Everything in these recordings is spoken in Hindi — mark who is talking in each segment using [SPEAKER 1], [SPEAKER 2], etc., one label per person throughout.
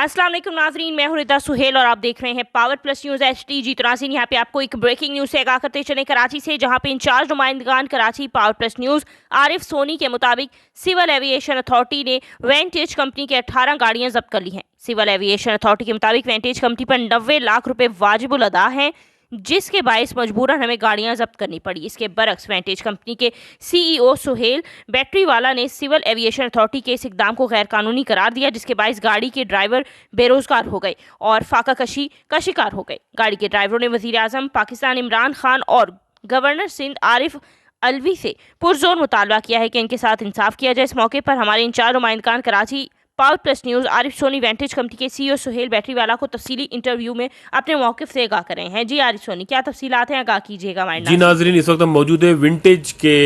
[SPEAKER 1] अस्सलाम वालेकुम नाजरीन, मैं हूं रिता सुहेल और आप देख रहे हैं पावर प्लस न्यूज़ HTG। तो नाज़रीन, यहाँ पे आपको एक ब्रेकिंग न्यूज़ से आगाह करते चले कराची से, जहां पे इंचार्ज नुमाइंदगान Karachi power plus news Arif Soni के मुताबिक सिविल एविएशन अथॉरिटी ने वेंटेज कंपनी की 18 गाड़ियां जब्त कर ली हैं। सिविल एविएशन अथॉरिटी के मुताबिक वेंटेज कंपनी पर 90 लाख रुपए वाजिबुल अदा हैं, जिसके बायस मजबूरन हमें गाड़ियां जब्त करनी पड़ी। इसके बरक्स वेंटेज कंपनी के CEO सुहेल बैटरीवाला ने सिविल एविएशन अथॉरिटी के इस इकदाम को गैर कानूनी करार दिया, जिसके बायस गाड़ी के ड्राइवर बेरोजगार हो गए और फाका कशी का शिकार हो गए। गाड़ी के ड्राइवरों ने वजीर आजम पाकिस्तान इमरान खान और गवर्नर सिंध आरिफ अलवी से पुरजोर मुतालबा किया है कि इनके साथ इंसाफ किया जाए। इस मौके पर हमारे इंचार्ज नुमाइंदगान Karachi power plus news Arif Soni Vantage company के CEO सुहेल बैटरीवाला को तफसीली इंटरव्यू में अपने मौक़िफ़ से आगाह कर रहे हैं। जी आरिफ सोनी, क्या तफसीलात हैं, आगाह कीजिएगा हमारे
[SPEAKER 2] जी नाजरीन, इस वक्त हम मौजूद है विंटेज के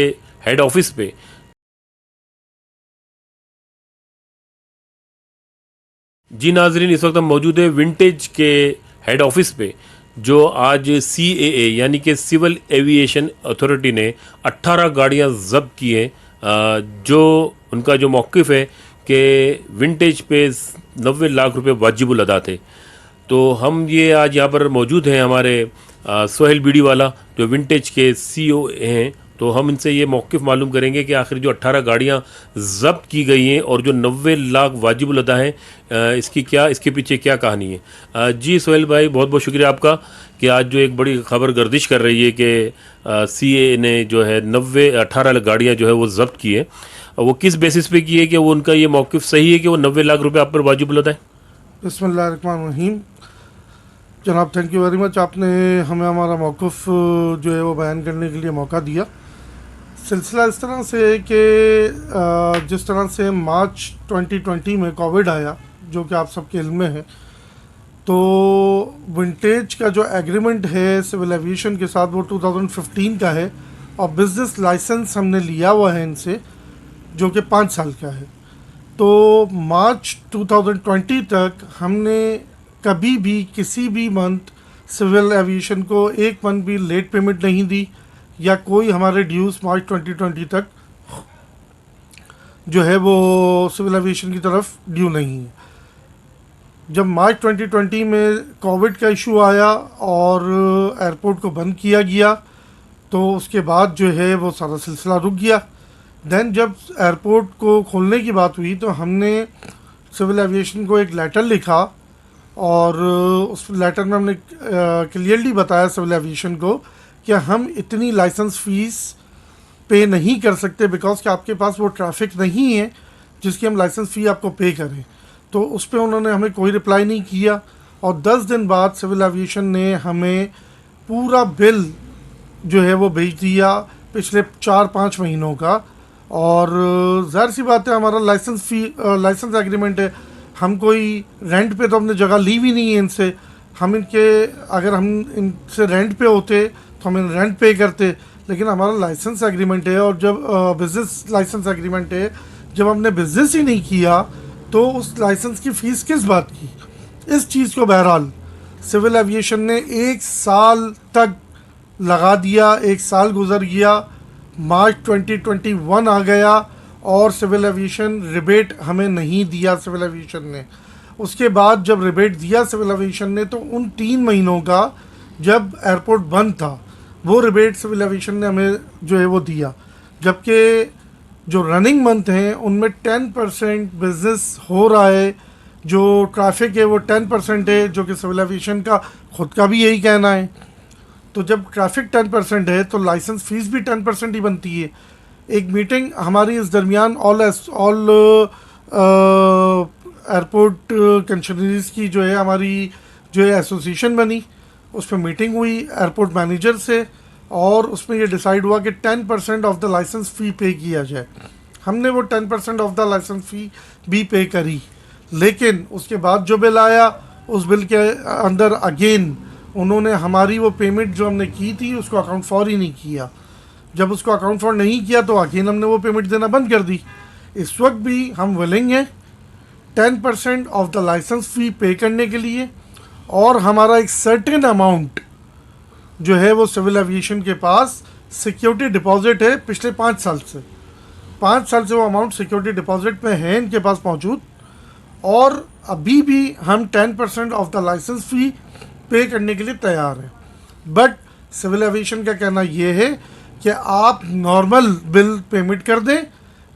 [SPEAKER 2] हेड ऑफिस पे। जी नाजरीन, इस वक्त हम मौजूद है विंटेज के हेड ऑफिस पे, जो आज CAA यानी कि सिविल एविएशन अथॉरिटी ने 18 गाड़ियां जब्त की हैं, जो उनका जो मौक़िफ़ है कि विंटेज पे 90 लाख रुपए वाजिबुल अदा थे। तो हम ये आज यहाँ पर मौजूद हैं हमारे सोहेल बीडी वाला, जो विंटेज के CEO हैं। तो हम इनसे ये मौक़िफ़ मालूम करेंगे कि आखिर जो 18 गाड़ियाँ ज़ब्त की गई हैं और जो 90 लाख वाजिबुल अदा हैं, इसके पीछे क्या कहानी है। जी सोहेल भाई, बहुत बहुत शुक्रिया आपका कि आज जो एक बड़ी खबर गर्दिश कर रही है कि CAA ने जो है 18 गाड़ियाँ जो है वो ज़ब्त की है। वो किस बेसिस पे की है कि वो उनका ये मौक़िफ़ सही है कि वो 90 लाख रुपये आप पर वाजिबुल अदा है?
[SPEAKER 3] बिस्मिल्लाहिर्रहमानिर्रहीम। जनाब, थैंक यू वेरी मच, आपने हमें हमारा मौक़िफ़ जो है वो बयान करने के लिए मौका दिया। सिलसिला इस तरह से कि जिस तरह से मार्च 2020 में कोविड आया, जो कि आप सबके इल्म में है, तो विंटेज का जो एग्रीमेंट है सिविल एविएशन के साथ वो 2015 का है और बिज़नेस लाइसेंस हमने लिया हुआ है इनसे, जो कि 5 साल का है। तो मार्च 2020 तक हमने कभी भी किसी भी मंथ सिविल एविएशन को एक मंथ भी लेट पेमेंट नहीं दी, या कोई हमारे ड्यूज़ मार्च 2020 तक जो है वो सिविल एविएशन की तरफ ड्यू नहीं है। जब मार्च 2020 में कोविड का इशू आया और एयरपोर्ट को बंद किया गया, तो उसके बाद जो है वो सारा सिलसिला रुक गया। देन जब एयरपोर्ट को खोलने की बात हुई तो हमने सिविल एविएशन को एक लेटर लिखा और उस लेटर में हमने क्लियरली बताया सिविल एविएशन को कि हम इतनी लाइसेंस फ़ीस पे नहीं कर सकते, बिकॉज कि आपके पास वो ट्रैफिक नहीं है जिसकी हम लाइसेंस फ़ी आपको पे करें। तो उस पर उन्होंने हमें कोई रिप्लाई नहीं किया और 10 दिन बाद सिविल एविएशन ने हमें पूरा बिल जो है वो भेज दिया पिछले 4-5 महीनों का। और ज़ाहिर सी बात है, हमारा लाइसेंस एग्रीमेंट है, हम कोई रेंट पे तो हमने जगह ली भी नहीं है इनसे। अगर हम इनसे रेंट पे होते तो हम रेंट पे करते, लेकिन हमारा लाइसेंस एग्रीमेंट है और जब बिज़नेस लाइसेंस एग्रीमेंट है, जब हमने बिज़नेस ही नहीं किया तो उस लाइसेंस की फ़ीस किस बात की। इस चीज़ को बहरहाल सिविल एविएशन ने 1 साल तक लगा दिया। 1 साल गुजर गया, मार्च 2021 आ गया और सिविल एविएशन रिबेट हमें नहीं दिया सिविल एविएशन ने। उसके बाद जब रिबेट दिया सिविल एविएशन ने, तो उन 3 महीनों का जब एयरपोर्ट बंद था, वो रिबेट सिविल एविएशन ने हमें जो है वो दिया। जबकि जो रनिंग मंथ हैं उनमें 10% बिज़नेस हो रहा है, जो ट्रैफिक है वो 10% है, जो कि सिविल एविएशन का खुद का भी यही कहना है। तो जब ट्रैफिक 10% है तो लाइसेंस फ़ीस भी 10% ही बनती है। एक मीटिंग हमारी इस दरमियान ऑल एयरपोर्ट कंशनरीज़ की जो है हमारी जो है एसोसिएशन बनी, उस पर मीटिंग हुई एयरपोर्ट मैनेजर से और उसमें ये डिसाइड हुआ कि 10% ऑफ द लाइसेंस फ़ी पे किया जाए। हमने वो 10% ऑफ द लाइसेंस फ़ी भी पे करी, लेकिन उसके बाद जो बिल आया, उस बिल के अंदर अगेन उन्होंने हमारी वो पेमेंट जो हमने की थी उसको अकाउंट फॉर ही नहीं किया। जब उसको अकाउंट फॉर नहीं किया तो अगेन हमने वो पेमेंट देना बंद कर दी। इस वक्त भी हम विलिंग हैं 10% ऑफ द लाइसेंस फ़ी पे करने के लिए, और हमारा एक सर्टेन अमाउंट जो है वो सिविल एविएशन के पास सिक्योरिटी डिपॉजिट है पिछले 5 साल से। 5 साल से वो अमाउंट सिक्योरिटी डिपॉजिट में है इनके पास मौजूद, और अभी भी हम 10% ऑफ द लाइसेंस फी पे करने के लिए तैयार हैं। बट सिविल एविएशन का कहना ये है कि आप नॉर्मल बिल पेमेंट कर दें,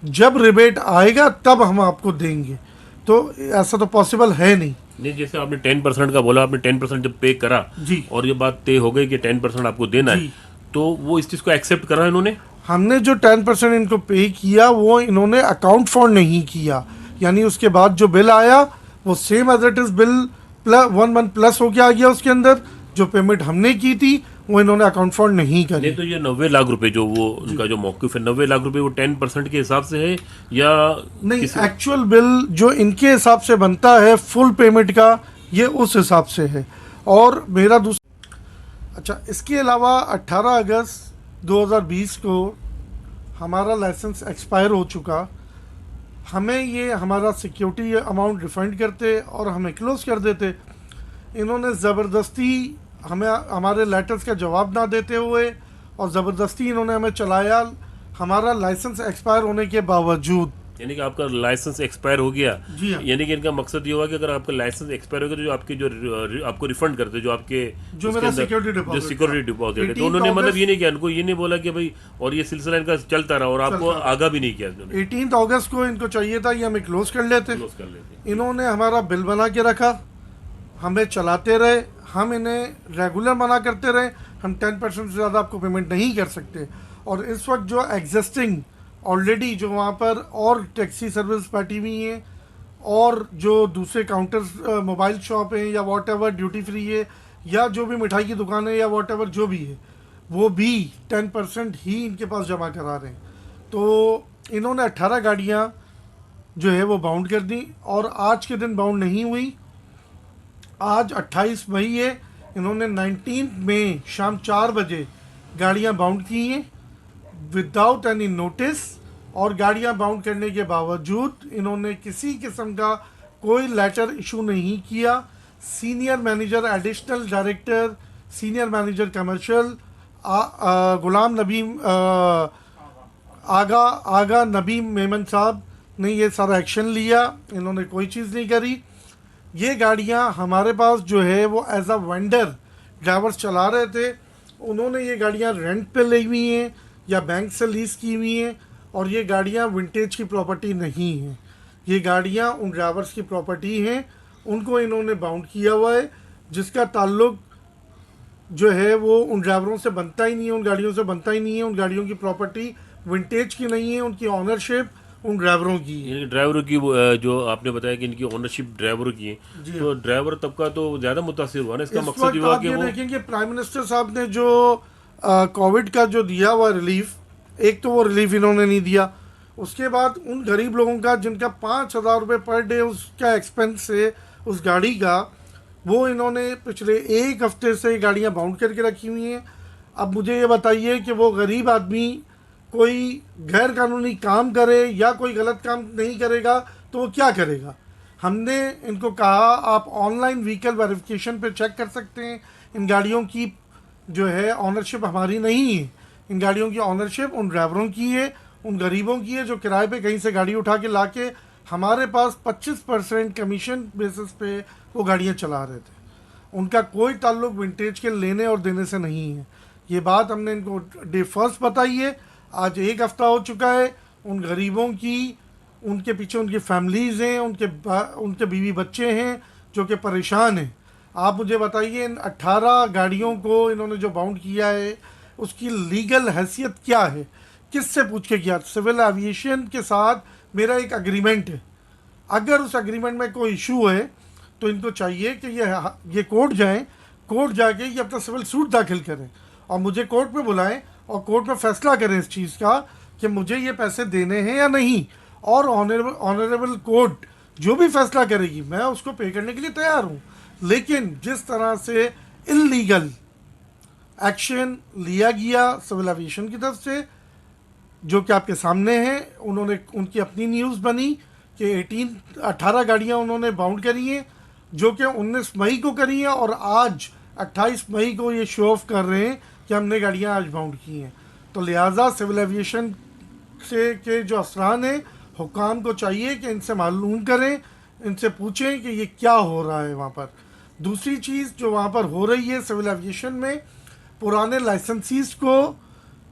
[SPEAKER 3] जब रिबेट आएगा तब हम आपको देंगे। तो ऐसा तो पॉसिबल है नहीं।
[SPEAKER 2] नहीं, जैसे आपने 10% का बोला, आपने 10% जब पे करा
[SPEAKER 3] जी।
[SPEAKER 2] और ये बात तय हो गई कि 10% आपको देना है,
[SPEAKER 3] जी।
[SPEAKER 2] तो वो इस चीज़ को एक्सेप्ट करा इन्होंने?
[SPEAKER 3] हमने जो 10% इनको पे किया वो इन्होंने अकाउंट फॉर नहीं किया, यानी उसके बाद जो बिल आया वो same as it is bill plus 1 plus हो के आ गया। उसके अंदर जो पेमेंट हमने की थी वो इन्होंने अकाउंट फॉर नहीं करी।
[SPEAKER 2] नहीं, तो ये 90 लाख रुपए जो वो उनका जो मौक़िफ़ है, 90 लाख रुपए वो 10% के हिसाब से है या
[SPEAKER 3] नहीं, एक्चुअल बिल जो इनके हिसाब से बनता है फुल पेमेंट का, ये उस हिसाब से है। और मेरा दूसरा, अच्छा, इसके अलावा 18 अगस्त 2020 को हमारा लाइसेंस एक्सपायर हो चुका। हमें ये हमारा सिक्योरिटी अमाउंट रिफंड करते और हमें क्लोज कर देते। इन्होंने ज़बरदस्ती हमें हमारे लेटर्स का जवाब ना देते हुए और ज़बरदस्ती इन्होंने हमें चलाया, हमारा लाइसेंस एक्सपायर होने के बावजूद।
[SPEAKER 2] यानी कि आपका लाइसेंस एक्सपायर हो गया।
[SPEAKER 3] जी हाँ।
[SPEAKER 2] यानी कि इनका मकसद ये हुआ कि अगर आपका लाइसेंस एक्सपायर हो गया तो जो आपके जो आपको रिफंड करते, जो आपके
[SPEAKER 3] जो
[SPEAKER 2] उसके
[SPEAKER 3] मेरा
[SPEAKER 2] अंदर
[SPEAKER 3] सिक्योरिटी डिपॉजिट
[SPEAKER 2] जो सिक्योरिटी डिपॉजिट है, तो
[SPEAKER 3] 18
[SPEAKER 2] उन्होंने मतलब
[SPEAKER 3] अगस्त
[SPEAKER 2] ये नहीं किया, उनको ये नहीं बोला कि भाई, और ये सिलसिला इनका चलता रहा और आपको आगाह भी नहीं किया उन्होंने।
[SPEAKER 3] 18 अगस्त को इनको चाहिए था ये हमें क्लोज कर लेते।
[SPEAKER 2] क्लोज कर लेते।
[SPEAKER 3] इन्होंने हमारा बिल बना के रखा, हमें चलाते रहे, हम इन्हें रेगुलर मना करते रहे, हम 10% से ज़्यादा आपको पेमेंट नहीं कर सकते। और इस वक्त जो एग्जिस्टिंग ऑलरेडी जो वहाँ पर और टैक्सी सर्विस बैठी हुई हैं और जो दूसरे काउंटर्स मोबाइल शॉप हैं या वॉट एवर ड्यूटी फ्री है या जो भी मिठाई की दुकान है या वॉट एवर जो भी है, वो भी 10% ही इनके पास जमा करा रहे हैं। तो इन्होंने 18 गाड़ियाँ जो है वो बाउंड कर दी और आज के दिन बाउंड नहीं हुई। आज 28 मई है, इन्होंने 19 मई शाम 4 बजे गाड़ियां बाउंड की हैं विदाउट एनी नोटिस। और गाड़ियां बाउंड करने के बावजूद इन्होंने किसी किस्म का कोई लेटर इशू नहीं किया। Senior manager, additional director, senior manager commercial Ghulam Nabi Agha नबी मेमन साहब ने ये सारा एक्शन लिया। इन्होंने कोई चीज़ नहीं करी। ये गाड़ियां हमारे पास जो है वो एज अ वेंडर ड्राइवर्स चला रहे थे। उन्होंने ये गाड़ियां रेंट पे ली हुई हैं या बैंक से लीज की हुई हैं और ये गाड़ियां विंटेज की प्रॉपर्टी नहीं हैं। ये गाड़ियां उन ड्राइवर्स की प्रॉपर्टी हैं, उनको इन्होंने बाउंड किया हुआ है, जिसका ताल्लुक जो है वो उन ड्राइवरों से बनता ही नहीं है, उन गाड़ियों से बनता ही नहीं है। उन गाड़ियों की प्रॉपर्टी विंटेज की नहीं है, उनकी ऑनरशिप उन ड्राइवरों की है।
[SPEAKER 2] यानी ड्राइवरों की जो आपने बताया कि इनकी ओनरशिप ड्राइवरों की है, तो ड्राइवर तबका तो ज़्यादा मुतासिर हुआ ना। इसका मकसद ये हुआ कि वो
[SPEAKER 3] देखेंगे प्राइम मिनिस्टर साहब ने जो कोविड का जो दिया हुआ रिलीफ, एक तो वो रिलीफ इन्होंने नहीं दिया। उसके बाद उन गरीब लोगों का जिनका 5,000 रुपये पर डे उसका एक्सपेंस है उस गाड़ी का, वो इन्होंने पिछले एक हफ्ते से गाड़ियाँ बाउंड करके रखी हुई हैं। अब मुझे ये बताइए कि वो गरीब आदमी कोई गैर कानूनी काम करे या कोई गलत काम नहीं करेगा तो वो क्या करेगा। हमने इनको कहा आप ऑनलाइन व्हीकल वेरिफिकेशन पे चेक कर सकते हैं। इन गाड़ियों की जो है ऑनरशिप हमारी नहीं है, इन गाड़ियों की ऑनरशिप उन ड्राइवरों की है, उन गरीबों की है जो किराए पे कहीं से गाड़ी उठा के ला के हमारे पास 25% कमीशन बेसिस पे वो गाड़ियाँ चला रहे थे। उनका कोई ताल्लुक विंटेज के लेने और देने से नहीं है। ये बात हमने इनको डे फर्स्ट बताई है। आज एक हफ्ता हो चुका है। उन गरीबों की, उनके पीछे उनकी फैमिलीज़ हैं, उनके बीवी बच्चे हैं जो कि परेशान हैं। आप मुझे बताइए इन 18 गाड़ियों को इन्होंने जो बाउंड किया है उसकी लीगल हैसियत क्या है, किससे पूछ के किया। सिविल एविएशन के साथ मेरा एक एग्रीमेंट है, अगर उस एग्रीमेंट में कोई इशू है तो इनको चाहिए कि ये कोर्ट जाएं, कोर्ट जाके ये अपना सिविल सूट दाखिल करें और मुझे कोर्ट में बुलाएं और कोर्ट में फैसला करें इस चीज़ का कि मुझे ये पैसे देने हैं या नहीं। और ऑनरेबल कोर्ट जो भी फैसला करेगी मैं उसको पे करने के लिए तैयार हूँ। लेकिन जिस तरह से इल्लीगल एक्शन लिया गया सिविल एविएशन की तरफ से, जो कि आपके सामने है, उन्होंने उनकी अपनी न्यूज़ बनी कि 18 गाड़ियाँ उन्होंने बाउंड करी हैं जो कि 19 मई को करी हैं और आज 28 मई को ये शो ऑफ कर रहे हैं कि हमने गाड़ियाँ आज बाउंड की हैं। तो लिहाजा सिविल एविएशन से के जो अफसरान हैं, हुकाम को चाहिए कि इनसे मालूम करें, इनसे पूछें कि ये क्या हो रहा है वहाँ पर। दूसरी चीज़ जो वहाँ पर हो रही है सिविल एविएशन में, पुराने लाइसेंसीज को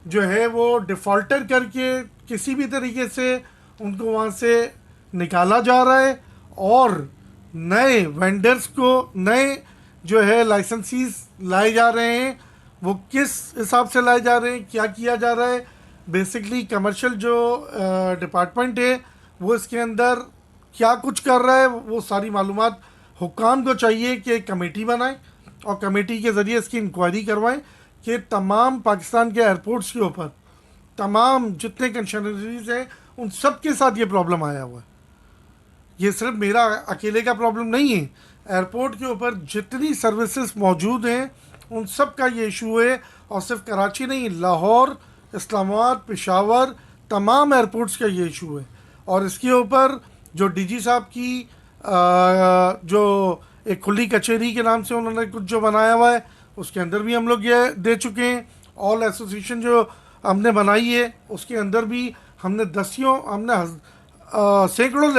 [SPEAKER 3] जो है वो डिफ़ॉल्टर करके किसी भी तरीके से उनको वहाँ से निकाला जा रहा है, और नए वेंडर्स को नए जो है लाइसेंसीज लाए जा रहे हैं। वो किस हिसाब से लाए जा रहे हैं, क्या किया जा रहा है, बेसिकली कमर्शियल जो डिपार्टमेंट है वो इसके अंदर क्या कुछ कर रहा है, वो सारी मालूमात हुक्काम को चाहिए कि एक कमेटी बनाएं और कमेटी के ज़रिए इसकी इंक्वायरी करवाएं कि तमाम पाकिस्तान के एयरपोर्ट्स के ऊपर तमाम जितने कंशनरीज हैं उन सब के साथ ये प्रॉब्लम आया हुआ है। ये सिर्फ मेरा अकेले का प्रॉब्लम नहीं है, एयरपोर्ट के ऊपर जितनी सर्विसेज मौजूद हैं उन सब का ये इशू है। और सिर्फ कराची नहीं, लाहौर, इस्लामाबाद, पेशावर, तमाम एयरपोर्ट्स का ये इशू है। और इसके ऊपर जो डीजी साहब की जो एक खुली कचहरी के नाम से उन्होंने कुछ जो बनाया हुआ है, उसके अंदर भी हम लोग ये दे चुके हैं। ऑल एसोसिएशन जो हमने बनाई है उसके अंदर भी हमने सैकड़ों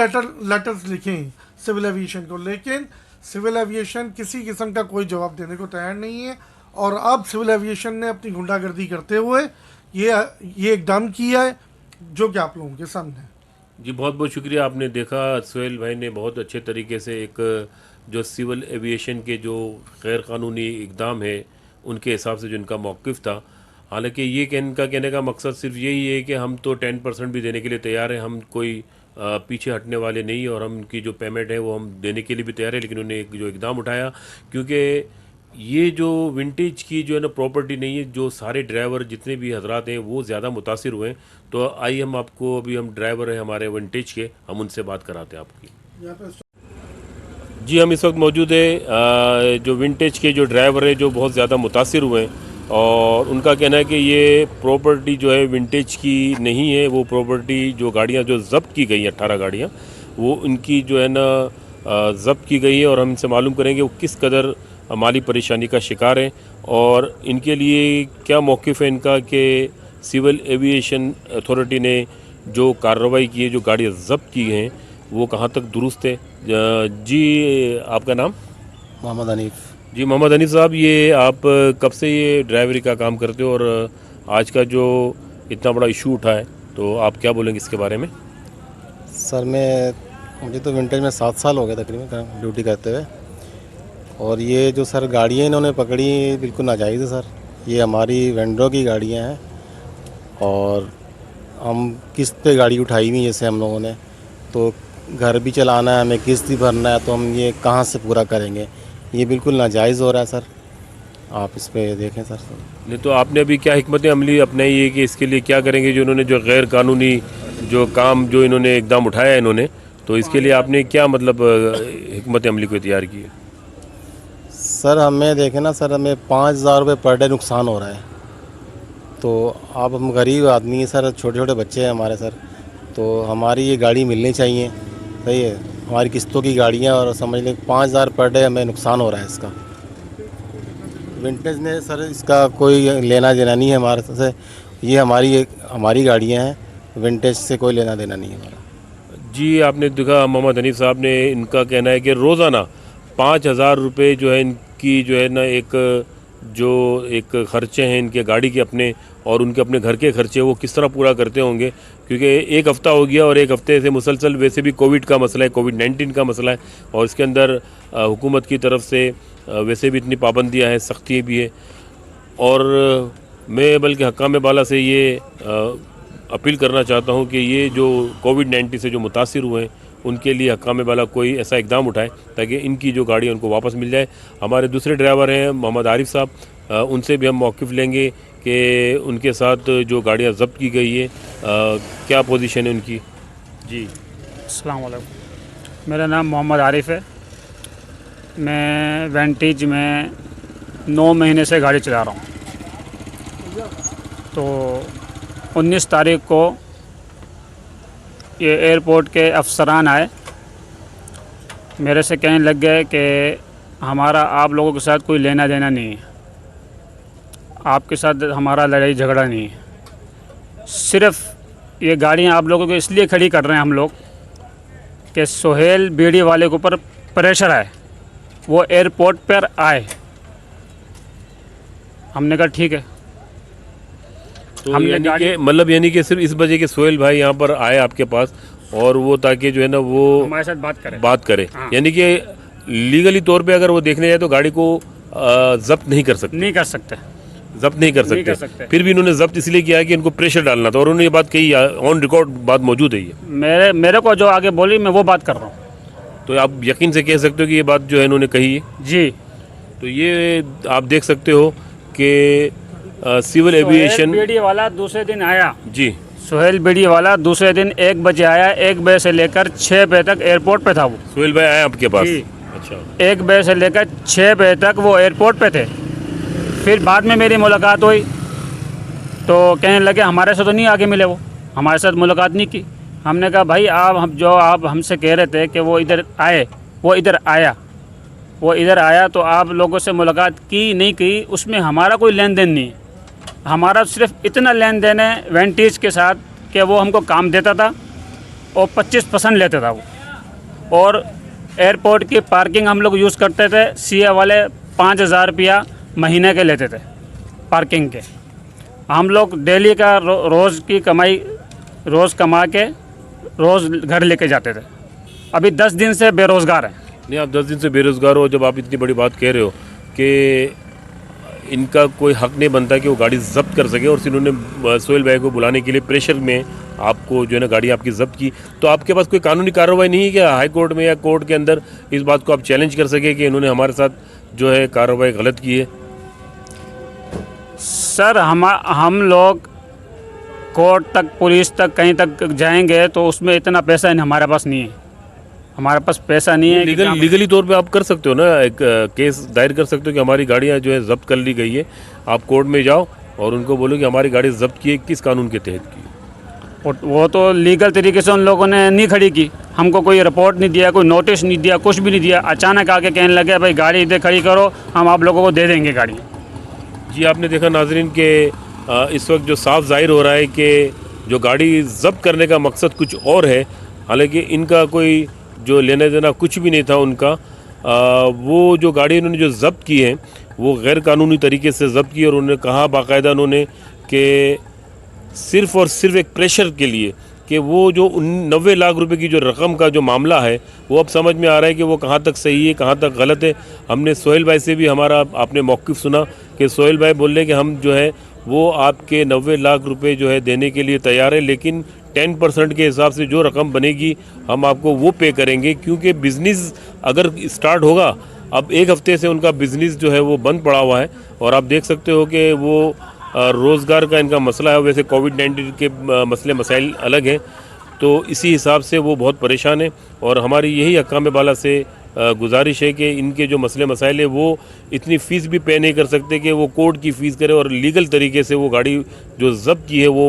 [SPEAKER 3] लेटर्स लिखे हैं सिविल एविएशन को, लेकिन सिविल एविएशन किसी किस्म का कोई जवाब देने को तैयार नहीं है। और अब सिविल एविएशन ने अपनी गुंडागर्दी करते हुए ये इकदाम किया है जो कि आप लोगों के सामने है।
[SPEAKER 2] जी बहुत बहुत शुक्रिया। आपने देखा सुहेल भाई ने बहुत अच्छे तरीके से एक जो सिविल एविएशन के जो गैर कानूनी इकदाम है उनके हिसाब से जो इनका मौक़िफ़ था। हालांकि ये इनका कहने का मकसद सिर्फ यही है कि हम तो 10% भी देने के लिए तैयार हैं, हम कोई पीछे हटने वाले नहीं, और हम उनकी जो पेमेंट है वो हम देने के लिए भी तैयार है। लेकिन उन्हें एक जो इकदाम उठाया, क्योंकि ये जो विंटेज की जो है ना प्रॉपर्टी नहीं है, जो सारे ड्राइवर जितने भी हजरात हैं वो ज़्यादा मुतासिर हुए हैं। तो आइए हम आपको, अभी हम ड्राइवर हैं हमारे विंटेज के, हम उनसे बात कराते हैं आपकी। जी हम इस वक्त मौजूद है जो विंटेज के जो ड्राइवर है जो बहुत ज़्यादा मुतासिर हुए हैं, और उनका कहना है कि ये प्रॉपर्टी जो है विंटेज की नहीं है, वो प्रॉपर्टी जो गाड़ियाँ जो ज़ब्त की गई हैं 18 गाड़ियाँ, वो उनकी जो है ना ज़ब्त की गई है। और हम इनसे मालूम करेंगे वो किस कदर माली परेशानी का शिकार है और इनके लिए क्या मौक़िफ़ है इनका कि सिविल एविएशन अथॉरिटी ने जो कार्रवाई की है, जो गाड़ियाँ ज़ब्त की हैं, वो कहाँ तक दुरुस्त है। जी आपका नाम?
[SPEAKER 4] मोहम्मद हनीफ।
[SPEAKER 2] जी मोहम्मद हनीफ साहब, ये आप कब से ये ड्राइवरी का काम करते हो, और आज का जो इतना बड़ा इशू उठा है तो आप क्या बोलेंगे इसके बारे में?
[SPEAKER 4] सर मुझे तो विंटेज में 7 साल हो गए तकरीबन ड्यूटी करते हुए, और ये जो सर गाड़ियाँ इन्होंने पकड़ी बिल्कुल नाजायज़ है सर। ये हमारी वेंडरों की गाड़ियाँ हैं और हम किस्त पे गाड़ी उठाई हुई जैसे हम लोगों ने, तो घर भी चलाना है, हमें किस्त भी भरना है, तो हम ये कहाँ से पूरा करेंगे। ये बिल्कुल नाजायज़ हो रहा है सर, आप इस पे देखें सर।
[SPEAKER 2] नहीं तो आपने अभी क्या हिकमत अमली अपनाई है कि इसके लिए क्या करेंगे, जो इन्होंने जो गैर कानूनी जो काम जो इन्होंने इकदाम उठाया है इन्होंने, तो इसके लिए आपने क्या मतलब हिकमत अमली को तैयार की है?
[SPEAKER 4] सर हमें देखें ना सर, हमें 5,000 रुपये पर डे नुकसान हो रहा है। तो आप हम गरीब आदमी हैं सर, छोटे छोटे बच्चे हैं हमारे सर, तो हमारी ये गाड़ी मिलनी चाहिए। सही है, हमारी किस्तों की गाड़ियाँ, और समझ लें 5,000 पर डे हमें नुकसान हो रहा है इसका। विंटेज ने सर इसका कोई लेना देना नहीं है हमारे से, ये हमारी गाड़ियाँ हैं, विंटेज से कोई लेना देना नहीं है हमारा।
[SPEAKER 2] जी आपने देखा मोहम्मद हनीफ साहब ने, इनका कहना है कि रोज़ाना 5,000 रुपये जो है इनकी जो है ना एक ख़र्चे हैं इनके गाड़ी के अपने, और उनके अपने घर के खर्चे वो किस तरह पूरा करते होंगे, क्योंकि एक हफ़्ता हो गया और एक हफ़्ते से मुसलसल वैसे भी कोविड का मसला है, कोविड-19 का मसला है, और इसके अंदर हुकूमत की तरफ से वैसे भी इतनी पाबंदियाँ हैं, सख्ती भी है। और मैं बल्कि हकाम बाला से ये अपील करना चाहता हूँ कि ये जो कोविड-19 से जो मुतासिर हुए हैं उनके लिए हकाम बाला कोई ऐसा इकदाम उठाए ताकि इनकी जो गाड़ी उनको वापस मिल जाए। हमारे दूसरे ड्राइवर हैं मोहम्मद आरिफ साहब, उनसे भी हम मौक़िफ़ लेंगे कि उनके साथ जो गाड़ियाँ ज़ब्त की गई है क्या पोजीशन है उनकी। जी
[SPEAKER 5] अस्सलाम वालेकुम, मेरा नाम मोहम्मद आरिफ है। मैं वेंटेज में 9 महीने से गाड़ी चला रहा हूँ। तो 19 तारीख को ये एयरपोर्ट के अफसरान आए, मेरे से कहने लग गए कि हमारा आप लोगों के साथ कोई लेना देना नहीं है, आपके साथ हमारा लड़ाई झगड़ा नहीं है, सिर्फ़ ये गाड़ियाँ आप लोगों को इसलिए खड़ी कर रहे हैं हम लोग कि सोहेल बीड़ी वाले के ऊपर प्रेशर है, वो एयरपोर्ट पर आए। हमने कहा ठीक है।
[SPEAKER 2] तो
[SPEAKER 5] हमने
[SPEAKER 2] यानी
[SPEAKER 5] गाड़ी-
[SPEAKER 2] कि मतलब यानी कि सिर्फ इस वजह के सोहेल भाई यहाँ पर आए आपके पास और वो ताकि जो है ना वो
[SPEAKER 5] हमारे साथ बात करें।
[SPEAKER 2] बात करे,
[SPEAKER 5] हाँ।
[SPEAKER 2] यानी कि लीगली तौर पे अगर वो देखने जाए तो गाड़ी को जब्त नहीं कर सकते,
[SPEAKER 5] नहीं कर सकते।
[SPEAKER 2] जब्त नहीं कर
[SPEAKER 5] नहीं कर
[SPEAKER 2] सकते।
[SPEAKER 5] सकते।
[SPEAKER 2] फिर भी इन्होंने जब्त इसलिए किया है कि इनको प्रेशर डालना था और उन्होंने ये बात कही, ऑन रिकॉर्ड बात मौजूद है ये।
[SPEAKER 5] मेरे को जो आगे बोली मैं वो बात कर रहा हूँ।
[SPEAKER 2] तो आप यकीन से कह सकते हो कि ये बात जो है इन्होंने कही है।
[SPEAKER 5] जी।
[SPEAKER 2] तो ये आप देख सकते हो कि सिविल एविएशन
[SPEAKER 5] बीड़ी वाला दूसरे दिन आया।
[SPEAKER 2] जी
[SPEAKER 5] सोहेल बीड़ी वाला दूसरे दिन 1 बजे आया। 1 बजे से लेकर 6 बजे तक एयरपोर्ट पे था वो।
[SPEAKER 2] सोहेल भाई आए आपके पास?
[SPEAKER 5] जी।
[SPEAKER 2] अच्छा।
[SPEAKER 5] 1 बजे से लेकर 6 बजे तक वो एयरपोर्ट पे थे। फिर बाद में मेरी मुलाकात हुई तो कहने लगे हमारे से तो नहीं आगे मिले, वो हमारे साथ मुलाकात नहीं की। हमने कहा भाई आप हमसे कह रहे थे कि वो इधर आए, वो इधर आया तो आप लोगों से मुलाकात की नहीं की, उसमें हमारा कोई लेन देन नहीं है। हमारा सिर्फ इतना लेन देन है वेंटीज के साथ कि वो हमको काम देता था और 25% लेता था वो, और एयरपोर्ट की पार्किंग हम लोग यूज़ करते थे। सीए वाले 5,000 रुपया महीने के लेते थे पार्किंग के। हम लोग डेली का रोज़ की कमाई रोज़ कमा के रोज़ घर लेके जाते थे। अभी 10 दिन से बेरोज़गार हैं।
[SPEAKER 2] नहीं, आप 10 दिन से बेरोजगार हो, जब आप इतनी बड़ी बात कह रहे हो कि इनका कोई हक नहीं बनता कि वो गाड़ी जब्त कर सके, और इन्होंने सोहेल भाई को बुलाने के लिए प्रेशर में आपको जो है ना गाड़ी आपकी जब्त की, तो आपके पास कोई कानूनी कार्रवाई नहीं है क्या हाई कोर्ट में या कोर्ट के अंदर इस बात को आप चैलेंज कर सके कि इन्होंने हमारे साथ जो है कार्रवाई गलत की है?
[SPEAKER 5] सर हम लोग कोर्ट तक, पुलिस तक, कहीं तक जाएंगे तो उसमें इतना पैसा हमारे पास नहीं है। हमारे पास पैसा नहीं है।
[SPEAKER 2] लीगली तौर पे आप कर सकते हो ना, एक केस दायर कर सकते हो कि हमारी गाड़ियाँ जो है जब्त कर ली गई है। आप कोर्ट में जाओ और उनको बोलो कि हमारी गाड़ी जब्त की है, किस कानून के तहत की है।
[SPEAKER 5] वो तो लीगल तरीके से उन लोगों ने नहीं खड़ी की। हमको कोई रिपोर्ट नहीं दिया, कोई नोटिस नहीं दिया, कुछ भी नहीं दिया। अचानक आके कहने लगे भाई गाड़ी इधर खड़ी करो, हम आप लोगों को दे देंगे गाड़ी।
[SPEAKER 2] जी, आपने देखा नाजरीन के इस वक्त जो साफ जाहिर हो रहा है कि जो गाड़ी जब्त करने का मकसद कुछ और है, हालांकि इनका कोई जो लेना देना कुछ भी नहीं था उनका। वो जो गाड़ी उन्होंने जो जब्त की है वो गैर कानूनी तरीके से जब्त की, और उन्होंने कहा बाकायदा उन्होंने कि सिर्फ़ और सिर्फ एक प्रेशर के लिए कि वो जो 90 लाख रुपए की जो रकम का जो मामला है वो अब समझ में आ रहा है कि वो कहाँ तक सही है, कहाँ तक गलत है। हमने सोहेल भाई से भी हमारा आपने मौक़िफ़ सुना कि सोहेल भाई बोल रहे कि हम जो है वो आपके 90 लाख रुपए जो है देने के लिए तैयार है, लेकिन 10% के हिसाब से जो रकम बनेगी हम आपको वो पे करेंगे, क्योंकि बिज़नेस अगर स्टार्ट होगा, अब 1 हफ्ते से उनका बिज़नेस जो है वो बंद पड़ा हुआ है, और आप देख सकते हो कि वो रोज़गार का इनका मसला है। वैसे कोविड-19 के मसले मसाइल अलग हैं, तो इसी हिसाब से वो बहुत परेशान है, और हमारी यही हक्काम बाला से गुजारिश है कि इनके जो मसले मसाइल है वो इतनी फ़ीस भी पे नहीं कर सकते कि वो कोर्ट की फ़ीस करे और लीगल तरीके से वो गाड़ी जो जब्त की है वो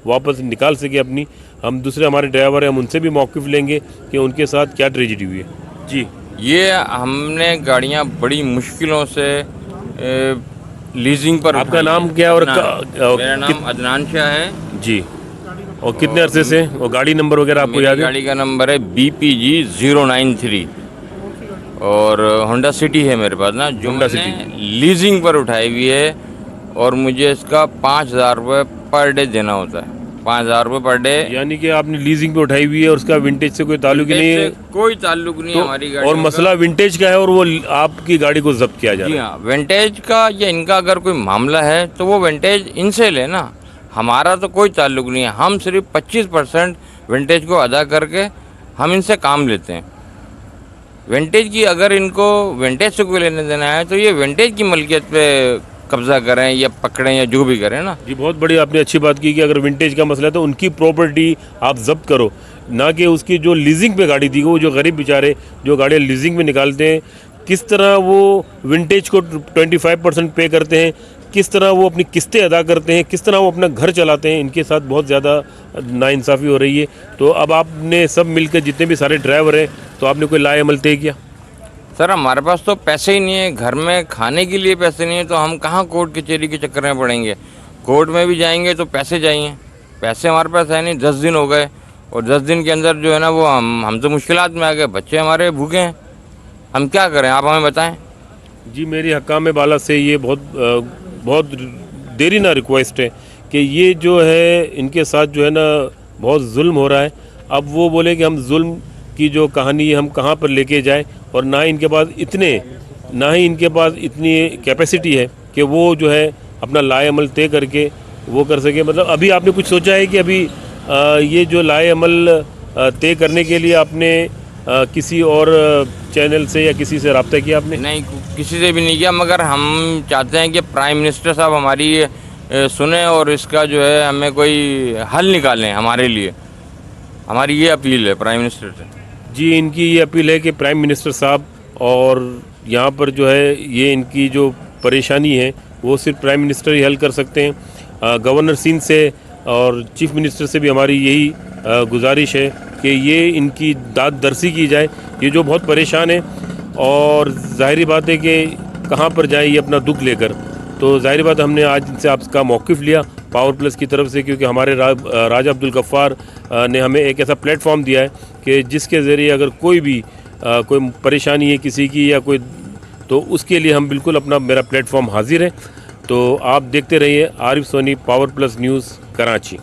[SPEAKER 2] वापस निकाल सके अपनी। हम दूसरे हमारे ड्राइवर हैं, हम उनसे भी मौक़िफ़ लेंगे कि उनके साथ क्या ट्रेजेडी हुई है। जी,
[SPEAKER 6] ये हमने गाड़ियाँ बड़ी मुश्किलों से लीजिंग पर
[SPEAKER 2] आपका
[SPEAKER 6] उठाई
[SPEAKER 2] नाम
[SPEAKER 6] है।
[SPEAKER 2] क्या है और
[SPEAKER 6] मेरा नाम अदनान शाह है
[SPEAKER 2] जी, और कितने अरसे से, और गाड़ी नंबर वगैरह आपको
[SPEAKER 6] मेरी
[SPEAKER 2] याद है?
[SPEAKER 6] गाड़ी का नंबर है BPG 093 और होंडा सिटी है मेरे पास ना, जो
[SPEAKER 2] होंडा
[SPEAKER 6] मैंने लीजिंग पर उठाई हुई है, और मुझे इसका 5,000 रुपये पर डे देना होता है। 5,000 रुपये पर डे।
[SPEAKER 2] यानी कि आपने लीजिंग पे उठाई हुई है और उसका विंटेज से कोई ताल्लुक ही नहीं है?
[SPEAKER 6] कोई ताल्लुक नहीं है हमारी गाड़ी
[SPEAKER 2] और मसला विंटेज का है और वो आपकी गाड़ी को जब्त किया जा
[SPEAKER 6] जी
[SPEAKER 2] रहा है।
[SPEAKER 6] हाँ, विंटेज का या इनका अगर कोई मामला है तो वो विंटेज इनसे लेना, हमारा तो कोई ताल्लुक नहीं है। हम सिर्फ 25% विंटेज को अदा करके हम इनसे काम लेते हैं। विंटेज की अगर इनको विंटेज से कोई लेने देना है तो ये विंटेज की मलकियत पे कब्जा करें या पकड़ें या जो भी करें ना।
[SPEAKER 2] जी, बहुत बड़ी आपने अच्छी बात की कि अगर विंटेज का मसला है तो उनकी प्रॉपर्टी आप जब्त करो, ना कि उसकी जो लीजिंग पे गाड़ी दी, वो जो गरीब बेचारे जो गाड़ियाँ लीजिंग में निकालते हैं, किस तरह वो विंटेज को 25% पे करते हैं, किस तरह वो अपनी किस्तें अदा करते हैं, किस तरह वो अपना घर चलाते हैं, इनके साथ बहुत ज़्यादा नाइंसाफ़ी हो रही है। तो अब आपने सब मिलकर जितने भी सारे ड्राइवर हैं, तो आपने कोई लाएअमल तय किया?
[SPEAKER 6] सर हमारे पास तो पैसे ही नहीं है, घर में खाने के लिए पैसे नहीं है, तो हम कहाँ कोर्ट कचहरी के चक्कर में पड़ेंगे। कोर्ट में भी जाएंगे तो पैसे चाहिए, पैसे हमारे पास है नहीं। 10 दिन हो गए और 10 दिन के अंदर जो है ना वो हम तो मुश्किलात में आ गए, बच्चे हमारे भूखे हैं, हम क्या करें, आप हमें बताएं।
[SPEAKER 2] जी मेरी हकाम बाला से ये बहुत देरी ना रिक्वेस्ट है कि ये जो है इनके साथ जो है ना बहुत जुल्म हो रहा है। अब वो बोले कि हम जुल्म की जो कहानी है हम कहाँ पर लेके जाएं, और ना ही इनके पास इतनी कैपेसिटी है कि वो जो है अपना लाए अमल तय करके वो कर सके। मतलब अभी आपने कुछ सोचा है कि अभी ये जो लाए अमल तय करने के लिए आपने किसी और चैनल से या किसी से रब्ता किया आपने?
[SPEAKER 6] नहीं, किसी से भी नहीं किया, मगर हम चाहते हैं कि प्राइम मिनिस्टर साहब हमारी सुने और इसका जो है हमें कोई हल निकालें हमारे लिए। हमारी ये अपील है प्राइम मिनिस्टर से।
[SPEAKER 2] जी इनकी ये अपील है कि प्राइम मिनिस्टर साहब और यहाँ पर जो है ये इनकी जो परेशानी है वो सिर्फ प्राइम मिनिस्टर ही हल कर सकते हैं। गवर्नर सिंध से और चीफ मिनिस्टर से भी हमारी यही गुजारिश है कि ये इनकी दाद दरसी की जाए। ये जो बहुत परेशान है और ज़ाहिरी बात है कि कहाँ पर जाए ये अपना दुख लेकर, तो ज़ाहिरी बात हमने आज इनसे आपका मौक़िफ़ लिया पावर प्लस की तरफ से, क्योंकि हमारे राजा अब्दुल गफ्फार ने हमें एक ऐसा प्लेटफॉर्म दिया है कि जिसके ज़रिए अगर कोई भी कोई परेशानी है किसी की या कोई, तो उसके लिए हम बिल्कुल मेरा प्लेटफॉर्म हाजिर है। तो आप देखते रहिए Arif Soni power plus news Karachi.